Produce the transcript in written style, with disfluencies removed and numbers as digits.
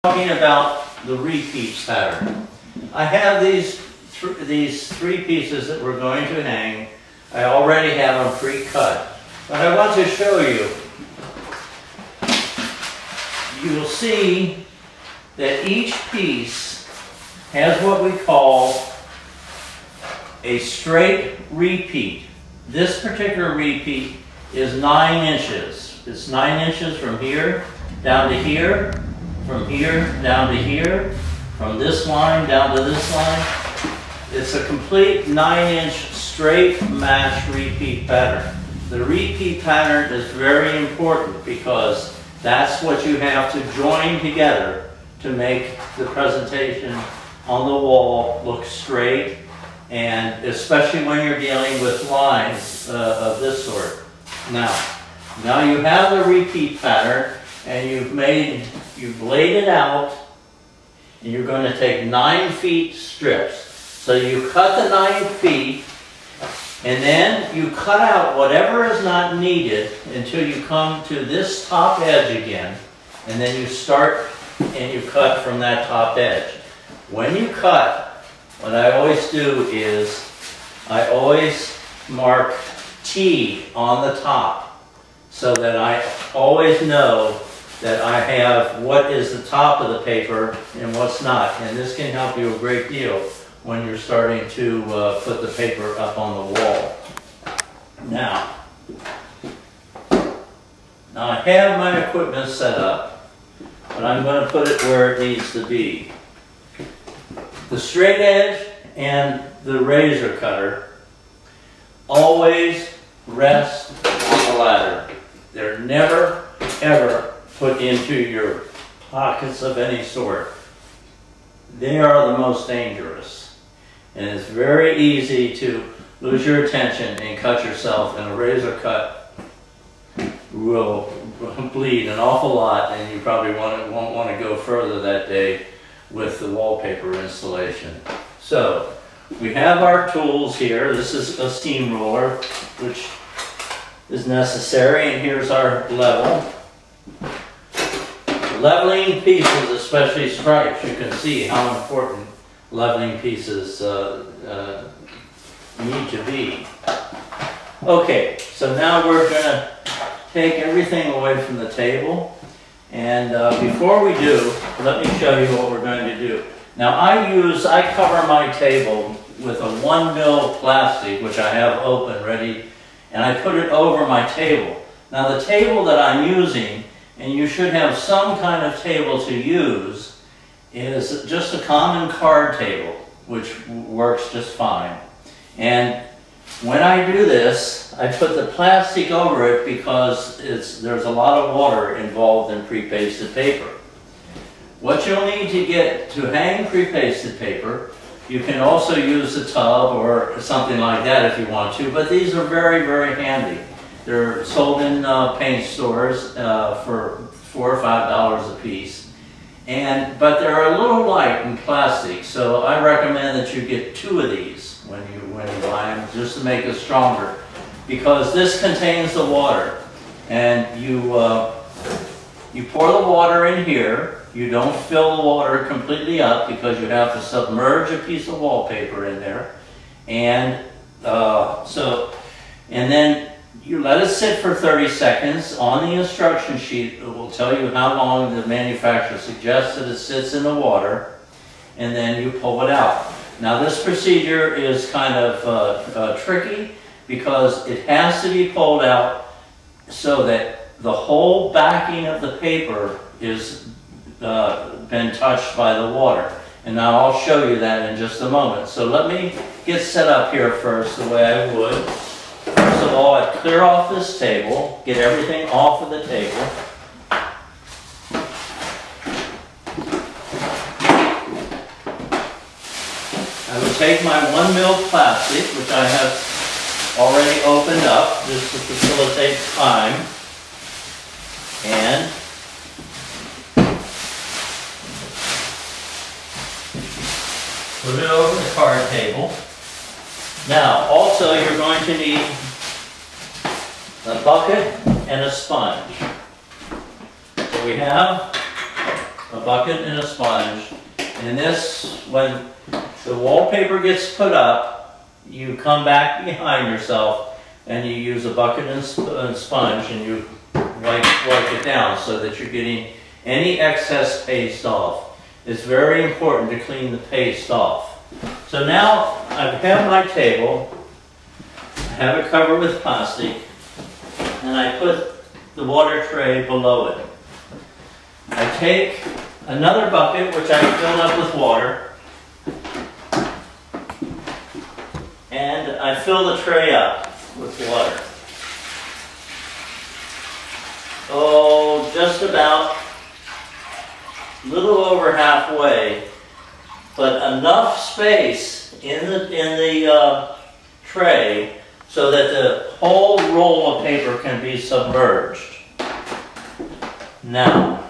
Talking about the repeats pattern. I have these three pieces that we're going to hang. I already have them pre-cut, but I want to show you. You will see that each piece has what we call a straight repeat. This particular repeat is 9 inches. It's 9 inches from here down to here, from here down to here, from this line down to this line. It's a complete 9-inch straight match repeat pattern. The repeat pattern is very important because that's what you have to join together to make the presentation on the wall look straight, and especially when you're dealing with lines of this sort. Now you have the repeat pattern, and you've laid it out, and you're going to take 9 feet strips. So you cut the 9 feet, and then you cut out whatever is not needed until you come to this top edge again, and then you start and you cut from that top edge. When you cut, what I always do is I always mark T on the top so that I always know that I have what is the top of the paper and what's not. And this can help you a great deal when you're starting to put the paper up on the wall. Now I have my equipment set up, but I'm going to put it where it needs to be. The straight edge and the razor cutter always rest on the ladder. They're never, ever put into your pockets of any sort. They are the most dangerous. And it's very easy to lose your attention and cut yourself, and a razor cut will bleed an awful lot, and you probably won't want to go further that day with the wallpaper installation. So we have our tools here. This is a steamroller, which is necessary, and here's our level. Leveling pieces, especially stripes, you can see how important leveling pieces need to be. Okay, so now we're going to take everything away from the table, and before we do, let me show you what we're going to do. Now I cover my table with a 1mm plastic, which I have open, ready, and I put it over my table. Now the table that I'm using, and you should have some kind of table to use, is just a common card table, which works just fine. And when I do this, I put the plastic over it because there's a lot of water involved in prepasted paper. What you'll need to get to hang prepasted paper, you can also use a tub or something like that if you want to, but these are very, very handy. They're sold in paint stores for $4 or5 a piece, but they're a little light in plastic, so I recommend that you get 2 of these when you buy them, just to make it stronger, because this contains the water, and you pour the water in here. You don't fill the water completely up because you have to submerge a piece of wallpaper in there, and then you let it sit for 30 seconds. On the instruction sheet, it will tell you how long the manufacturer suggests that it sits in the water, and then you pull it out. Now this procedure is kind of tricky because it has to be pulled out so that the whole backing of the paper is been touched by the water. And now I'll show you that in just a moment. So let me get set up here first the way I would. First of all, I'd clear off this table, get everything off of the table. I would take my 1mm plastic, which I have already opened up just to facilitate time, and put it over the card table. Now, also you're going to need a bucket and a sponge. So we have a bucket and a sponge. And this, when the wallpaper gets put up, you come back behind yourself and you use a bucket and sponge and you wipe it down so that you're getting any excess paste off. It's very important to clean the paste off. So now I have my table, I have it covered with plastic, and I put the water tray below it. I take another bucket, which I filled up with water, and I fill the tray up with water. Oh, just about a little over halfway, but enough space in the tray so that the whole roll of paper can be submerged. Now,